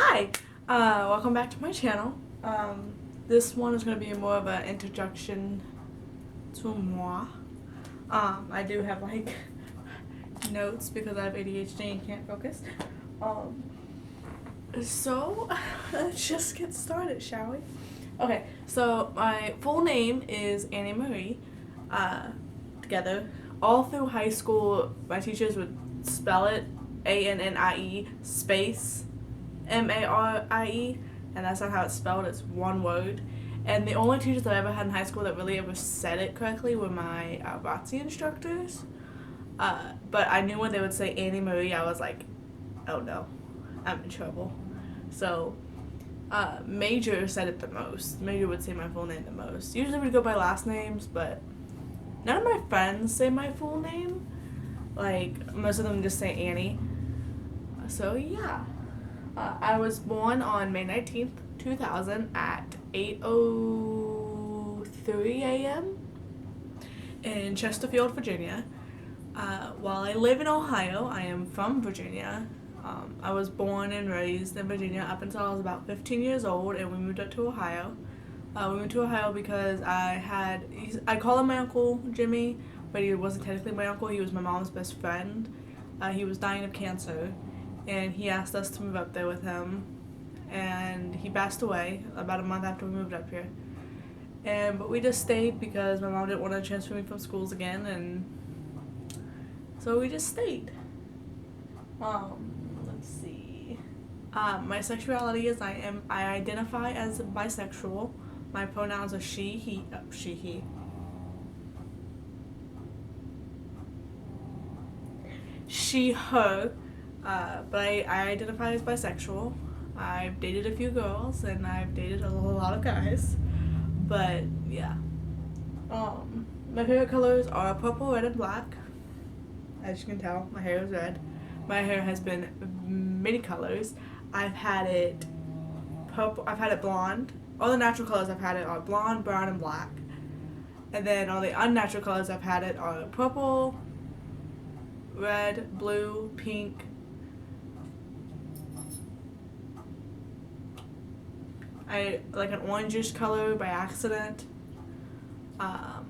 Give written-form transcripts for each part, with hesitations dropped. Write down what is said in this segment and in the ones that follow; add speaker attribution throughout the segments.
Speaker 1: Hi, welcome back to my channel. This one is going to be more of an introduction to moi. I do have like notes because I have ADHD and can't focus. Um, so let's just get started, shall we? Okay, so my full name is Annie Marie. Together, all through high school, my teachers would spell it ANNIE space MARIE, and that's not how it's spelled. It's one word. And the only teachers I ever had in high school that really ever said it correctly were my ROTC instructors. But I knew when they would say Annie Marie, I was like, oh no, I'm in trouble. So Major said it the most. Major would say my full name the most. Usually we'd go by last names, but none of my friends say my full name. Like, most of them just say Annie. So yeah. I was born on May 19th, 2000 at 8:03 a.m. in Chesterfield, Virginia. While I live in Ohio, I am from Virginia. I was born and raised in Virginia up until I was about 15 years old, and we moved up to Ohio. We moved to Ohio because I call him my Uncle Jimmy, but he wasn't technically my uncle. He was my mom's best friend. He was dying of cancer, and he asked us to move up there with him, and he passed away about a month after we moved up here. But we just stayed because my mom didn't want to transfer me from schools again, and so we just stayed. Let's see. My sexuality is I identify as bisexual. My pronouns are she, he, he. She, her. But I identify as bisexual. I've dated a few girls and I've dated a lot of guys. But yeah. My favorite colors are purple, red, and black. As you can tell, my hair is red. My hair has been many colors. I've had it purple. I've had it blonde. All the natural colors I've had it are blonde, brown, and black. And then all the unnatural colors I've had it are purple, red, blue, pink, I like an orangish color by accident. I've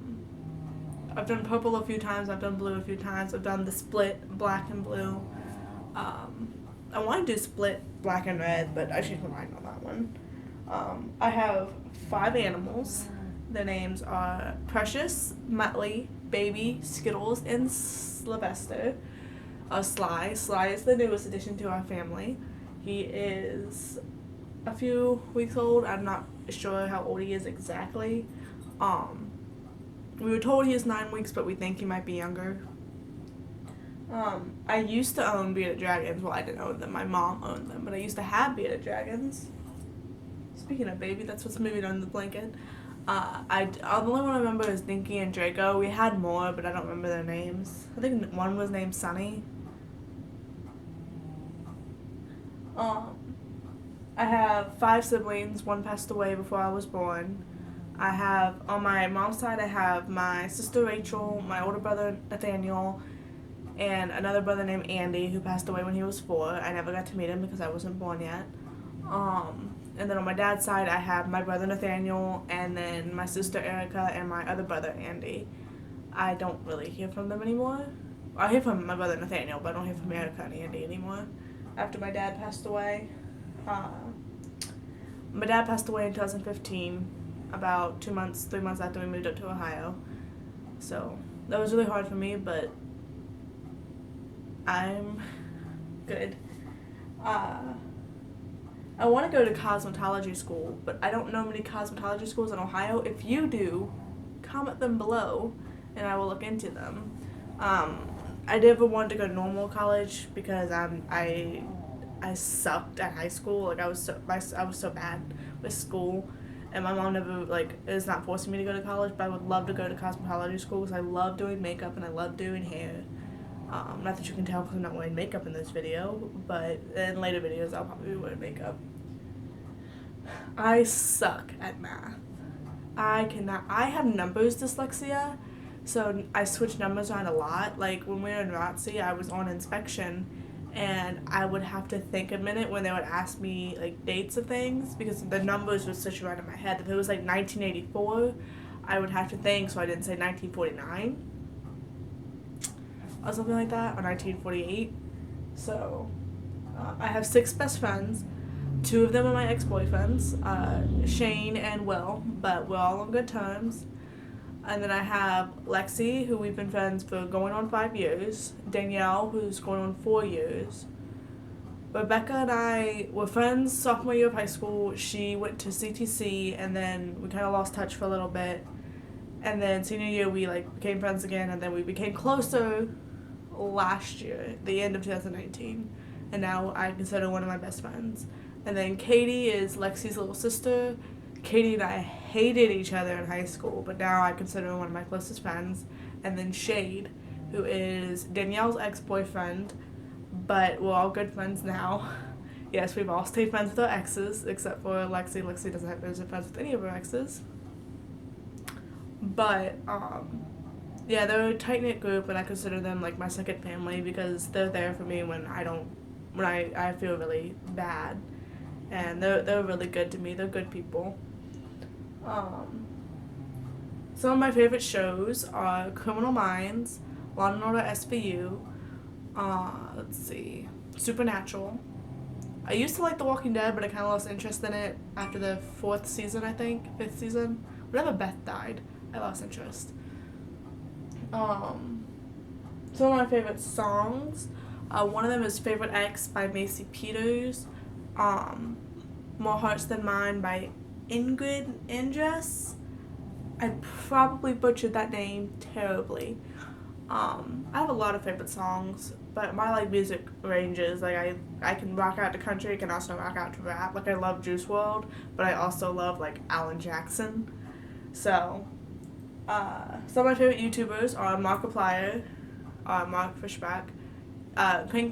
Speaker 1: done purple a few times. I've done blue a few times. I've done the split black and blue. I want to do split black and red, but I changed my mind on that one. I have 5 animals. Their names are Precious, Muttley, Baby, Skittles, and Sylvester. Sly. Sly is the newest addition to our family. He is a few weeks old. I'm not sure how old he is exactly. We were told he is 9 weeks, but we think he might be younger. I used to own bearded dragons. Well, I didn't own them. My mom owned them, but I used to have bearded dragons. Speaking of baby, that's what's moving on the blanket. The only one I remember is Dinky and Draco. We had more, but I don't remember their names. I think one was named Sunny. I have 5 siblings. One passed away before I was born. On my mom's side, I have my sister Rachel, my older brother Nathaniel, and another brother named Andy who passed away when he was 4. I never got to meet him because I wasn't born yet. And then on my dad's side, I have my brother Nathaniel, and then my sister Erica, and my other brother Andy. I don't really hear from them anymore. I hear from my brother Nathaniel, but I don't hear from Erica and Andy anymore after my dad passed away. My dad passed away in 2015, about 3 months after we moved up to Ohio. So that was really hard for me, but I'm good. I want to go to cosmetology school, but I don't know many cosmetology schools in Ohio. If you do, comment them below, and I will look into them. I never wanted to go to normal college because I sucked at high school. Like I was so bad with school, and my mom never is not forcing me to go to college. But I would love to go to cosmetology school because I love doing makeup and I love doing hair. Not that you can tell because I'm not wearing makeup in this video, but in later videos I'll probably be wearing makeup. I suck at math. I have numbers dyslexia, so I switch numbers around a lot. Like when we were in ROTC, I was on inspection, and I would have to think a minute when they would ask me like dates of things because the numbers would switch around in my head. If it was like 1984, I would have to think so I didn't say 1949 or something like that, or 1948. So I have 6 best friends. 2 of them are my ex-boyfriends, Shane and Will, but we're all on good terms. And then I have Lexi, who we've been friends for going on 5 years. Danielle, who's going on 4 years. Rebecca and I were friends sophomore year of high school. She went to CTC, and then we kind of lost touch for a little bit. And then senior year, we like became friends again, and then we became closer last year, the end of 2019. And now I consider one of my best friends. And then Katie is Lexi's little sister. Katie and I hated each other in high school, but now I consider her one of my closest friends. And then Shade, who is Danielle's ex-boyfriend, but we're all good friends now. Yes, we've all stayed friends with our exes, except for Lexi. Lexi doesn't have been friends with any of her exes. But, yeah, they're a tight-knit group, and I consider them like my second family because they're there for me when I feel really bad. And they're really good to me. They're good people. Some of my favorite shows are Criminal Minds, Law and Order SVU, let's see, Supernatural. I used to like The Walking Dead, but I kind of lost interest in it after the 4th season, I think, 5th season. Whenever Beth died, I lost interest. Some of my favorite songs, one of them is Favorite X by Macy Peters. More Hearts Than Mine by Ingrid Andress. I probably butchered that name terribly. I have a lot of favorite songs, but my like music ranges. Like I can rock out to country, I can also rock out to rap. Like I love Juice WRLD, but I also love like Alan Jackson. So, some of my favorite YouTubers are Markiplier, Mark Fishback, Crank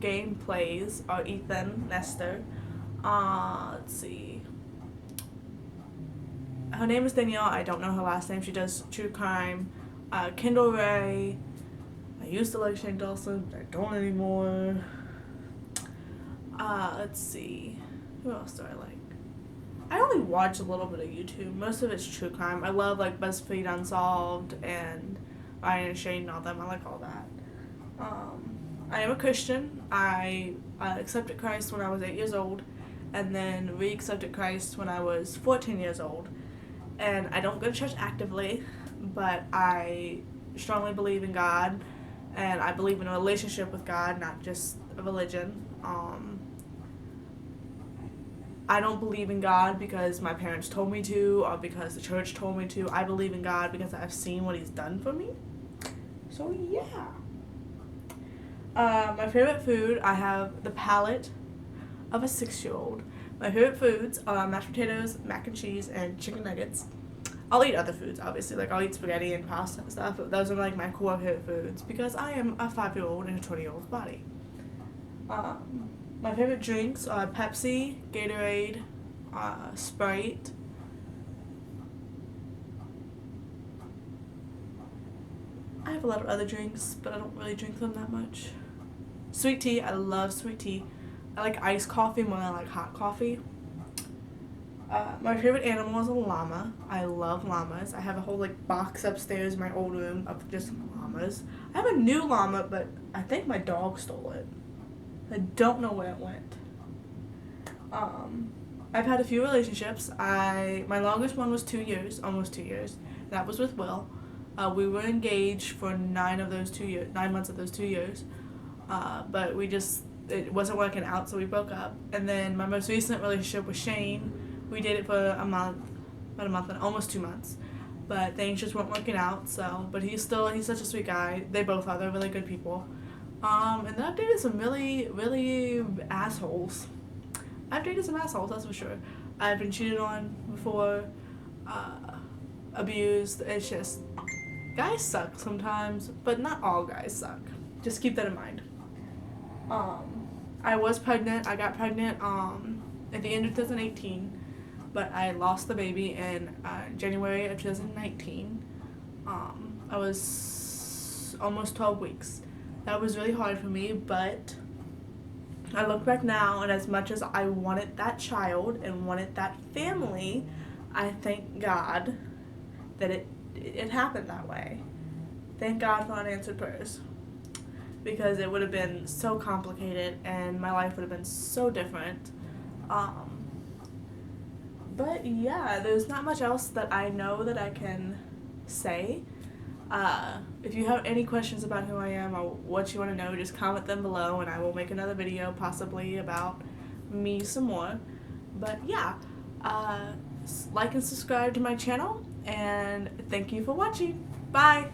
Speaker 1: Game Plays are Ethan Nestor. Let's see. Her name is Danielle. I don't know her last name. She does true crime. Kendall Ray. I used to like Shane Dawson, but I don't anymore. Let's see. Who else do I like? I only watch a little bit of YouTube. Most of it's true crime. I love like BuzzFeed Unsolved and Ryan and Shane and all them. I like all that. I am a Christian. I accepted Christ when I was 8 years old, and then re-accepted Christ when I was 14 years old. And I don't go to church actively, but I strongly believe in God, and I believe in a relationship with God, not just a religion. I don't believe in God because my parents told me to, or because the church told me to. I believe in God because I've seen what He's done for me. So yeah. My favorite food, I have the palate of a 6-year-old. My favorite foods are mashed potatoes, mac and cheese, and chicken nuggets. I'll eat other foods, obviously. Like, I'll eat spaghetti and pasta and stuff. But those are, like, my core favorite foods because I am a 5-year-old in a 20-year-old's body. My favorite drinks are Pepsi, Gatorade, Sprite. I have a lot of other drinks, but I don't really drink them that much. Sweet tea, I love sweet tea. I like iced coffee more than I like hot coffee. My favorite animal is a llama. I love llamas. I have a whole like box upstairs in my old room of just llamas. I have a new llama, but I think my dog stole it. I don't know where it went. I've had a few relationships. My longest one was 2 years, almost 2 years. That was with Will. We were engaged for 9 months of those 2 years. But it wasn't working out, so we broke up. And then my most recent relationship with Shane, we dated for about a month and almost 2 months. But things just weren't working out, but he's such a sweet guy. They both are, they're really good people. And then I've dated some really, really assholes. That's for sure. I've been cheated on before, abused. It's just, guys suck sometimes, but not all guys suck. Just keep that in mind. I was pregnant. I got pregnant at the end of 2018, but I lost the baby in January of 2019. I was almost 12 weeks. That was really hard for me, but I look back now, and as much as I wanted that child and wanted that family, I thank God that it happened that way. Thank God for unanswered prayers, because it would have been so complicated and my life would have been so different. But yeah, there's not much else that I know that I can say. If you have any questions about who I am or what you want to know, just comment them below and I will make another video possibly about me some more. But yeah, like and subscribe to my channel, and thank you for watching. Bye!